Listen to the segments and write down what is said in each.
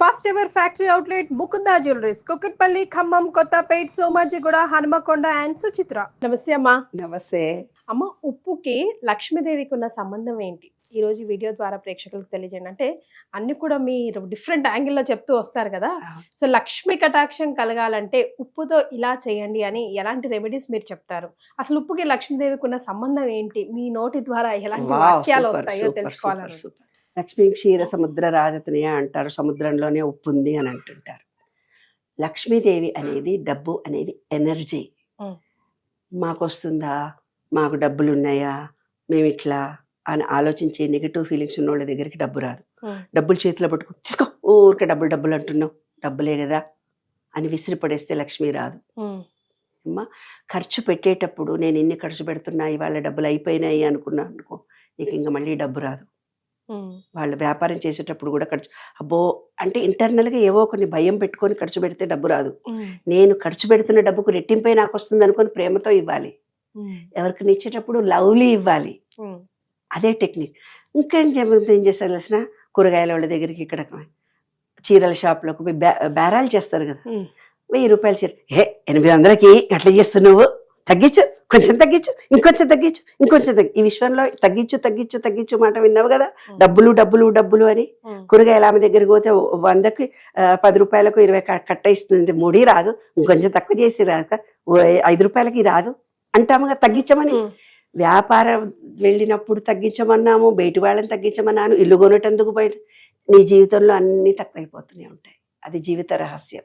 First ever factory outlet Mukunda jewelleries Kukatpally Khammam Kothapet Somajiguda Hanumakonda and Suchitra. నమస్తే అమ్మా. నమస్తే అమ్మ, ఉప్పుకి లక్ష్మీదేవికి ఉన్న సంబంధం ఏంటి? ఈ రోజు వీడియో ద్వారా ప్రేక్షకులకు తెలియజేయండి. అంటే అన్ని కూడా మీరు డిఫరెంట్ యాంగిల్లో చెప్తూ వస్తారు కదా. సో లక్ష్మీ కటాక్షం కలగాలంటే ఉప్పుతో ఇలా చేయండి అని ఎలాంటి రెమెడీస్ మీరు చెప్తారు? అసలు ఉప్పుకి లక్ష్మీదేవికి ఉన్న సంబంధం ఏంటి? మీ నోటి ద్వారా ఎలాంటి వాక్యాలు వస్తాయో తెలుసుకోవాలని. లక్ష్మీ క్షీర సముద్ర రాజతనియ అంటారు. సముద్రంలోనే ఉప్పు ఉంది అని అంటుంటారు. లక్ష్మీదేవి అనేది, డబ్బు అనేది ఎనర్జీ. మాకు వస్తుందా, మాకు డబ్బులు ఉన్నాయా, మేము ఇట్లా అని ఆలోచించే నెగిటివ్ ఫీలింగ్స్ ఉన్న వాళ్ళ దగ్గరికి డబ్బు రాదు. డబ్బులు చేతిలో పట్టుకు తీసుకో, ఊరికే డబ్బులు డబ్బులు అంటున్నావు, డబ్బులే కదా అని విసిరి పడేస్తే లక్ష్మి రాదు. అమ్మా, ఖర్చు పెట్టేటప్పుడు నేను ఎన్ని ఖర్చు పెడుతున్నా, ఇవాళ డబ్బులు అయిపోయినాయి అనుకున్నా అనుకో, నీకు ఇంకా మళ్ళీ డబ్బు రాదు. వాళ్ళు వ్యాపారం చేసేటప్పుడు కూడా ఖర్చు, అబ్బో అంటే ఇంటర్నల్గా ఏవో కొన్ని భయం పెట్టుకొని ఖర్చు పెడితే డబ్బు రాదు. నేను ఖర్చు పెడుతున్న డబ్బుకు రెట్టింపై నాకు వస్తుంది అనుకొని ప్రేమతో ఇవ్వాలి. ఎవరికి ఇచ్చేటప్పుడు లవ్లీ ఇవ్వాలి. అదే టెక్నిక్. ఇంకేం ఏం చేస్తారు తెలిసిన, కూరగాయల వాళ్ళ దగ్గరికి ఇక్కడ చీరల షాప్లోకి పోయి బేరాలు చేస్తారు కదా. 1000 రూపాయల చీర, 800కి ఎట్లా చేస్తున్నావు, తగ్గించు, కొంచెం తగ్గించు, ఇంకొంచెం తగ్గించు, ఇంకొంచెం ఈ విశ్వంలో తగ్గించు తగ్గించు తగ్గించు మాట విన్నావు కదా. డబ్బులు డబ్బులు డబ్బులు అని. కూరగాయల ఆమె దగ్గరికి పోతే 100కి 10 రూపాయలకు 20 కట్ట ఇస్తుంది, ముడి రాదు, ఇంకొంచెం తక్కువ చేసి రాక 5 రూపాయలకి రాదు అంటాముగా, తగ్గించమని. వ్యాపారం వెళ్ళినప్పుడు తగ్గించమన్నాము, బయటి వాళ్ళని తగ్గించమన్నాను, ఇల్లు కొనేటందుకు బయట. నీ జీవితంలో అన్ని తక్కువైపోతూనే ఉంటాయి. అది జీవిత రహస్యం.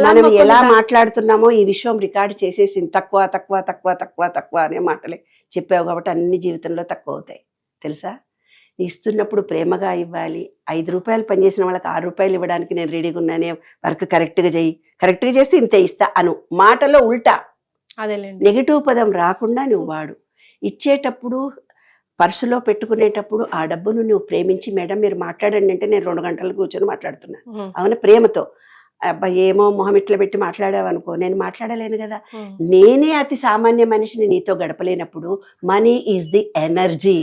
మనం ఎలా మాట్లాడుతున్నామో ఈ విషయం రికార్డు చేసేసింది. తక్కువ తక్కువ తక్కువ తక్కువ తక్కువ అనే మాటలే చెప్పావు కాబట్టి అన్ని జీవితంలో తక్కువ అవుతాయి తెలుసా. ఇస్తున్నప్పుడు ప్రేమగా ఇవ్వాలి. 5 రూపాయలు పనిచేసిన వాళ్ళకి 6 రూపాయలు ఇవ్వడానికి నేను రెడీగా ఉన్నానే, వర్క్ కరెక్ట్గా చెయ్యి, కరెక్ట్గా చేస్తే ఇంతే ఇస్తా అను. మాటలో ఉల్టా, నెగిటివ్ పదం రాకుండా నువ్వు వాడు. ఇచ్చేటప్పుడు పర్సులో పెట్టుకునేటప్పుడు ఆ డబ్బును నువ్వు ప్రేమించి, మేడం మీరు మాట్లాడండి అంటే నేను 2 గంటలు కూర్చొని మాట్లాడుతున్నాను, అవునా, ప్రేమతో. అబ్బాయి ఏమో మొహం ఇట్లా పెట్టి మాట్లాడావనుకో, నేను మాట్లాడలేను కదా. నేనే అతి సామాన్య మనిషిని నీతో గడపలేనప్పుడు, మనీ ఈజ్ ది ఎనర్జీ.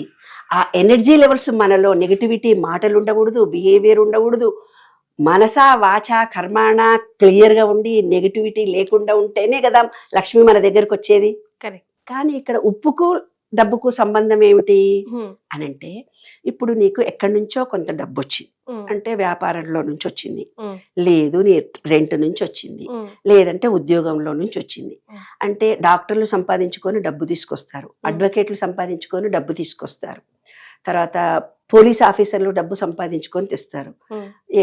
ఆ ఎనర్జీ లెవెల్స్ మనలో నెగిటివిటీ, మాటలు ఉండకూడదు, బిహేవియర్ ఉండకూడదు. మనసా వాచా కర్మాణ క్లియర్గా ఉండి నెగిటివిటీ లేకుండా ఉంటేనే కదా లక్ష్మి మన దగ్గరకు వచ్చేది. కానీ ఇక్కడ ఉప్పుకు డబ్బుకు సంబంధం ఏమిటి అనంటే, ఇప్పుడు నీకు ఎక్కడి నుంచో కొంత డబ్బు వచ్చింది అంటే వ్యాపారంలో నుంచి వచ్చింది, లేదు నీ రెంట్ నుంచి వచ్చింది, లేదంటే ఉద్యోగంలో నుంచి వచ్చింది. అంటే డాక్టర్లు సంపాదించుకొని డబ్బు తీసుకొస్తారు, అడ్వకేట్లు సంపాదించుకొని డబ్బు తీసుకొస్తారు, తర్వాత పోలీస్ ఆఫీసర్లు డబ్బు సంపాదించుకొని తెస్తారు.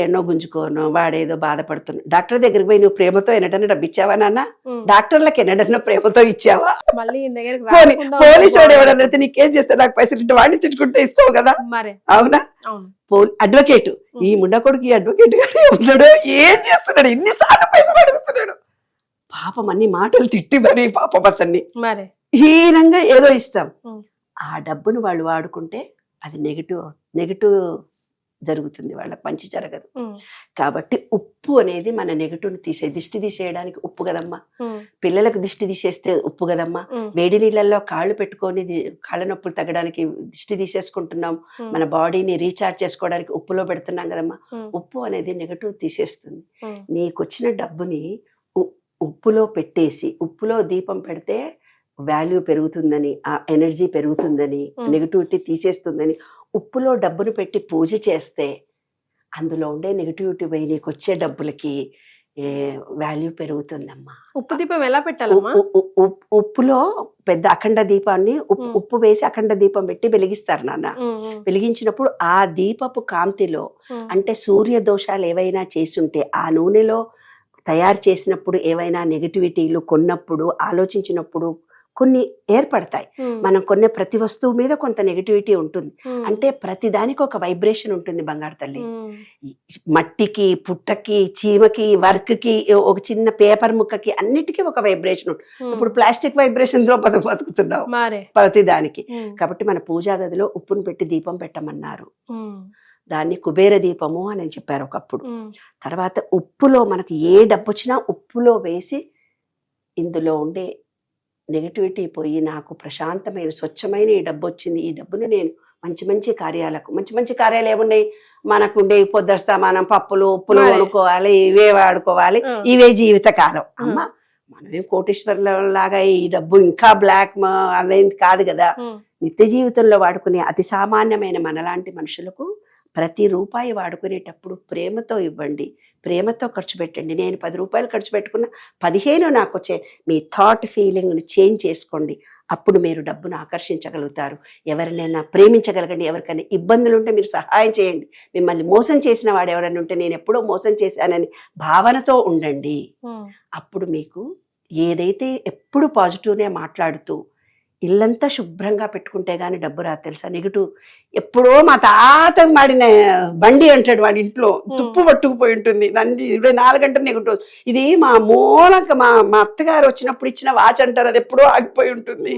ఎన్నో గుంజుకోను, వాడేదో బాధపడుతున్నా. డాక్టర్ దగ్గరికి పోయి నువ్వు ప్రేమతో ఎన్నడన్నా డబ్బు ఇచ్చావా నాన్న? డాక్టర్లకు ఎన్నడన్నా ప్రేమతో ఇచ్చావా? పోలీసు వాడు ఎవడన్నా నీకేం చేస్తా, నాకు పైసలు ఇంటి వాడిని తిట్టుకుంటే ఇస్తావు కదా, అవునా? అడ్వకేట్, ఈ ముండకొడుకు ఈ అడ్వకేట్ ఉన్నాడు, ఏం చేస్తున్నాడు, ఎన్నిసార్లు పైసలు అడుగుతున్నాడు, పాపం అన్ని మాటలు తిట్టి మరి పాపం అతన్ని హీనంగా ఏదో ఇస్తాం. ఆ డబ్బును వాళ్ళు వాడుకుంటే అది నెగిటివ్ జరుగుతుంది, వాళ్ళకి మంచి జరగదు. కాబట్టి ఉప్పు అనేది మన నెగిటివ్ని దిష్టి తీసేయడానికి ఉప్పు కదమ్మా. పిల్లలకు దిష్టి తీసేస్తే ఉప్పు కదమ్మా. వేడి నీళ్ళల్లో కాళ్ళు పెట్టుకొని కాళ్ళ నొప్పులు తగ్గడానికి దిష్టి తీసేసుకుంటున్నాం, మన బాడీని రీఛార్జ్ చేసుకోవడానికి ఉప్పులో పెడుతున్నాం కదమ్మా. ఉప్పు అనేది నెగిటివ్ తీసేస్తుంది. నీకు వచ్చిన డబ్బుని ఉప్పులో పెట్టేసి, ఉప్పులో దీపం పెడితే వాల్యూ పెరుగుతుందని, ఆ ఎనర్జీ పెరుగుతుందని, నెగిటివిటీ తీసేస్తుందని ఉప్పులో డబ్బును పెట్టి పూజ చేస్తే అందులో ఉండే నెగిటివిటీ పోయి నీకు వచ్చే డబ్బులకి వాల్యూ పెరుగుతుందమ్మా. ఉప్పు దీపం ఎలా పెట్టాలమ్మా? ఉప్పులో పెద్ద అఖండ దీపాన్ని ఉప్పు వేసి అఖండ దీపం పెట్టి వెలిగిస్తారు నాన్న. వెలిగించినప్పుడు ఆ దీపపు కాంతిలో, అంటే సూర్య దోషాలు ఏవైనా చేసుంటే ఆ నూనెలో తయారు చేసినప్పుడు ఏవైనా నెగిటివిటీలు కొన్నప్పుడు, ఆలోచించినప్పుడు కొన్ని ఏర్పడతాయి. మనం కొనే ప్రతి వస్తువు మీద కొంత నెగిటివిటీ ఉంటుంది. అంటే ప్రతి దానికి ఒక వైబ్రేషన్ ఉంటుంది బంగారు తల్లి. మట్టికి, పుట్టకి, చీమకి, వర్క్కి, ఒక చిన్న పేపర్ ముక్కకి, అన్నిటికీ ఒక వైబ్రేషన్ ఉంటుంది. ఇప్పుడు ప్లాస్టిక్ వైబ్రేషన్ తో బతుకుతున్నాం ప్రతి దానికి. కాబట్టి మన పూజా గదిలో ఉప్పును పెట్టి దీపం పెట్టమన్నారు. దాన్ని కుబేర దీపము అని చెప్పారు ఒకప్పుడు. తర్వాత ఉప్పులో మనకు ఏ డబ్బు వచ్చినా ఉప్పులో వేసి, ఇందులో ఉండే నెగిటివిటీ పోయి నాకు ప్రశాంతమైన స్వచ్ఛమైన ఈ డబ్బు వచ్చింది, ఈ డబ్బును నేను మంచి మంచి కార్యాలకు, మంచి మంచి కార్యాలు ఏమున్నాయి, మనకుండే పొద్దుస్తా మనం పప్పులు ఉప్పులు మరి. కొనుక్కోవాలి, ఇవే వాడుకోవాలి, ఆ. ఇవే జీవితకాలం. అమ్మ మనమే కోటీశ్వరుల లాగా ఈ డబ్బు ఇంకా బ్లాక్ అదేంటి కాదు కదా. నిత్య జీవితంలో వాడుకునే అతి సామాన్యమైన మనలాంటి మనుషులకు ప్రతి రూపాయి వాడుకునేటప్పుడు ప్రేమతో ఇవ్వండి, ప్రేమతో ఖర్చు పెట్టండి. నేను 10 రూపాయలు ఖర్చు పెట్టుకున్న 15 నాకు వచ్చే మీ థాట్ ఫీలింగ్ని చేంజ్ చేసుకోండి. అప్పుడు మీరు డబ్బును ఆకర్షించగలుగుతారు. ఎవరినైనా ప్రేమించగలగండి. ఎవరికైనా ఇబ్బందులు ఉంటే మీరు సహాయం చేయండి. మిమ్మల్ని మోసం చేసిన వాడు ఎవరైనా ఉంటే నేను ఎప్పుడో మోసం చేశానని భావనతో ఉండండి. అప్పుడు మీకు ఏదైతే ఎప్పుడు పాజిటివ్నే మాట్లాడుతూ ఇల్లంతా శుభ్రంగా పెట్టుకుంటే కానీ డబ్బు రాదు తెలుసా. నెగిటివ్ ఎప్పుడో మా తాత మాడిన బండి అంటాడు, వాడి ఇంట్లో తుప్పు పట్టుకుపోయి ఉంటుంది, దాన్ని 24 గంటలు నెగిటివ్. ఇది మా మూలక మా అత్తగారు వచ్చినప్పుడు ఇచ్చిన వాచ్ అంటారు, అది ఎప్పుడో ఆగిపోయి ఉంటుంది.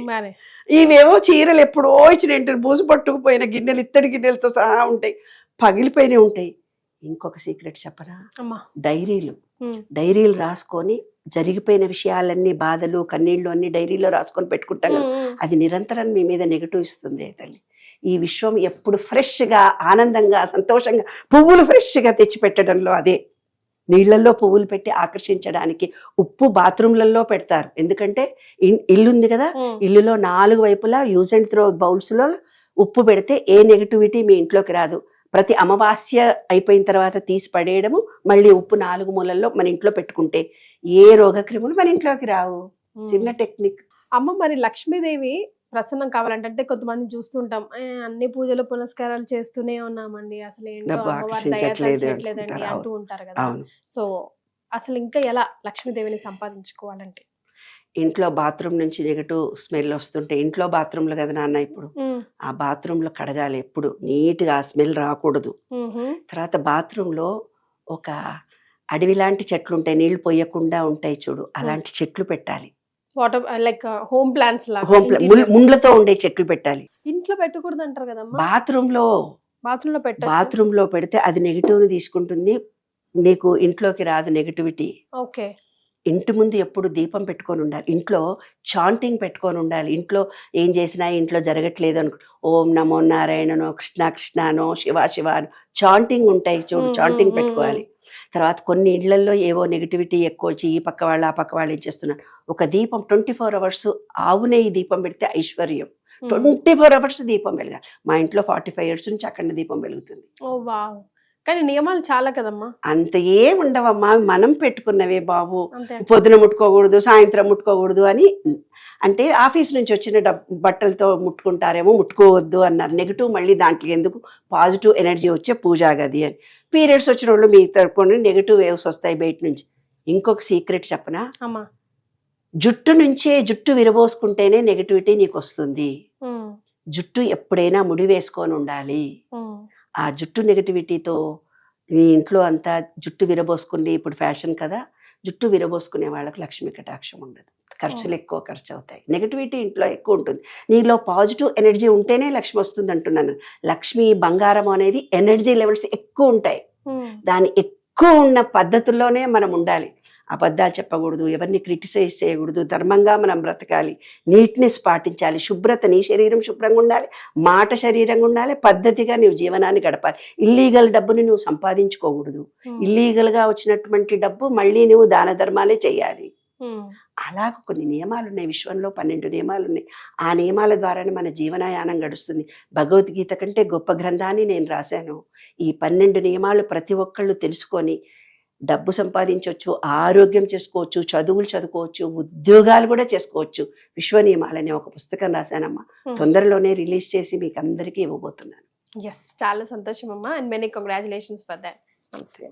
ఇవేవో చీరలు ఎప్పుడో ఇచ్చిన బూజు పట్టుకుపోయిన గిన్నెలు, ఇత్తడి గిన్నెలతో సహా ఉంటాయి, పగిలిపోయినవి ఉంటాయి. ఇంకొక సీక్రెట్ చెప్పరా, డైరీలు రాసుకొని జరిగిపోయిన విషయాలన్నీ, బాధలు కన్నీళ్ళు అన్ని డైరీలో రాసుకొని పెట్టుకుంటాం కదా, అది నిరంతరం మీ మీద నెగిటివ్ ఇస్తుంది తల్లి. ఈ విశ్వం ఎప్పుడు ఫ్రెష్గా, ఆనందంగా, సంతోషంగా పువ్వులు ఫ్రెష్గా తెచ్చి పెట్టడంలో అదే. నీళ్లలో పువ్వులు పెట్టి ఆకర్షించడానికి ఉప్పు బాత్రూమ్లలో పెడతారు, ఎందుకంటే ఇల్లు ఉంది కదా, ఇల్లులో 4 వైపులా యూజ్ అండ్ త్రో బౌల్స్లో ఉప్పు పెడితే ఏ నెగిటివిటీ మీ ఇంట్లోకి రాదు. ప్రతి అమావాస్య అయిపోయిన తర్వాత తీసి పడేయడము, మళ్ళీ ఉప్పు 4 మూలల్లో మన ఇంట్లో పెట్టుకుంటే ఏ రోగక్రిములు మన ఇంట్లోకి రావు. చిన్న టెక్నిక్. అమ్మ మరి లక్ష్మీదేవి ప్రసన్నం కావాలంటే, అంటే కొంతమంది చూస్తుంటాం అన్ని పూజలు పునస్కారాలు చేస్తూనే ఉన్నామండి, అసలు ఏంటో అమ్మవారి దయ తలచట్లేదండి అంటూ ఉంటారు కదా. సో అసలు ఇంకా ఎలా లక్ష్మీదేవిని సంపాదించుకోవాలంటే? ఇంట్లో బాత్రూమ్ నుంచి నెగటివ్ స్మెల్ వస్తుంటే, ఇంట్లో బాత్రూమ్లు కదా నాన్న ఇప్పుడు, ఆ బాత్రూంలో కడగాలి ఎప్పుడు నీట్గా, ఆ స్మెల్ రాకూడదు. తర్వాత బాత్రూంలో ఒక అడవి లాంటి చెట్లు ఉంటాయి, నీళ్లు పోయకుండా ఉంటాయి చూడు, అలాంటి చెట్లు పెట్టాలి. వాటర్ లైక్ హోమ్ ప్లాంట్స్ లాగా, ముండ్లతో ఉండే చెట్లు పెట్టాలి. ఇంట్లో పెట్టకూడదు అంటారు కదమ్మా. బాత్రూంలో పెడితే అది నెగిటివ్ ని తీసుకుంటుంది, నీకు ఇంట్లోకి రాదు నెగిటివిటీ. ఓకే. ఇంటి ముందు ఎప్పుడు దీపం పెట్టుకొని ఉండాలి, ఇంట్లో చాంటింగ్ పెట్టుకొని ఉండాలి. ఇంట్లో ఏం చేసినా ఇంట్లో జరగట్లేదు అనుకో, ఓం నమో నారాయణనో, కృష్ణ కృష్ణనో, శివ శివానో చాంటింగ్ ఉంటాయి చూడు, చాంటింగ్ పెట్టుకోవాలి. తర్వాత కొన్ని ఇళ్లలో ఏవో నెగిటివిటీ ఎక్కువ వచ్చి ఈ పక్క వాళ్ళు ఆ పక్క వాళ్ళు ఏం చేస్తున్నారు, ఒక దీపం 24 hours ఆవు నెయ్యి దీపం పెడితే ఐశ్వర్యం. 24 hours దీపం వెలగాలి. మా ఇంట్లో 45 years నుంచి అక్కడ దీపం వెలుగుతుంది. కానీ నియమాలు చాలా కదమ్మా. అంత ఏం ఉండవమ్మా, మనం పెట్టుకున్నవే బాబు. పొద్దున ముట్టుకోకూడదు, సాయంత్రం ముట్టుకోకూడదు అని, అంటే ఆఫీస్ నుంచి వచ్చిన బట్టలతో ముట్టుకుంటారేమో, ముట్టుకోవద్దు అన్నారు. నెగిటివ్ మళ్ళీ దాంట్లో ఎందుకు, పాజిటివ్ ఎనర్జీ వచ్చే పూజా గది అని. పీరియడ్స్ వచ్చిన వాళ్ళు మీ తరపున నెగిటివ్ వేవ్స్ వస్తాయి బయట నుంచి. ఇంకొక సీక్రెట్ చెప్పనా, జుట్టు విరబోసుకుంటేనే నెగిటివిటీ నీకు వస్తుంది. జుట్టు ఎప్పుడైనా ముడి వేసుకొని ఉండాలి. ఆ జుట్టు నెగిటివిటీతో నీ ఇంట్లో అంతా జుట్టు విరబోసుకుని, ఇప్పుడు ఫ్యాషన్ కదా, జుట్టు విరబోసుకునే వాళ్ళకి లక్ష్మీ కటాక్షం ఉండదు, ఖర్చులు ఎక్కువ ఖర్చు అవుతాయి, నెగిటివిటీ ఇంట్లో ఎక్కువ ఉంటుంది. నీలో పాజిటివ్ ఎనర్జీ ఉంటేనే లక్ష్మి వస్తుంది అంటున్నాను. లక్ష్మి బంగారం అనేది ఎనర్జీ లెవెల్స్ ఎక్కువ ఉంటాయి, దాని ఎక్కువ ఉన్న పద్ధతుల్లోనే మనం ఉండాలి. అబద్ధాలు చెప్పకూడదు, ఎవరిని క్రిటిసైజ్ చేయకూడదు, ధర్మంగా మనం బ్రతకాలి, నీట్నెస్ పాటించాలి, శుభ్రత, నీ శరీరం శుభ్రంగా ఉండాలి, మాట శరీరంగా ఉండాలి, పద్ధతిగా నీవు జీవనాన్ని గడపాలి. ఇల్లీగల్ డబ్బుని నువ్వు సంపాదించుకోకూడదు, ఇల్లీగల్గా వచ్చినటువంటి డబ్బు మళ్ళీ నువ్వు దాన ధర్మాలే చేయాలి. అలాగ కొన్ని నియమాలు ఉన్నాయి విశ్వంలో, 12 నియమాలు ఉన్నాయి. ఆ నియమాల ద్వారానే మన జీవనయానం గడుస్తుంది. భగవద్గీత కంటే గొప్ప గ్రంథాన్ని నేను రాశాను. ఈ 12 నియమాలు ప్రతి ఒక్కళ్ళు తెలుసుకొని డబ్బు సంపాదించవచ్చు, ఆరోగ్యం చేసుకోవచ్చు, చదువులు చదువుకోవచ్చు, ఉద్యోగాలు కూడా చేసుకోవచ్చు. విశ్వ నియమాలనే ఒక పుస్తకం రాశానమ్మా, తొందరలోనే రిలీజ్ చేసి మీకు అందరికీ ఇవ్వబోతున్నాను. చాలా సంతోషం అమ్మా, and many congratulations for that. నమస్తే.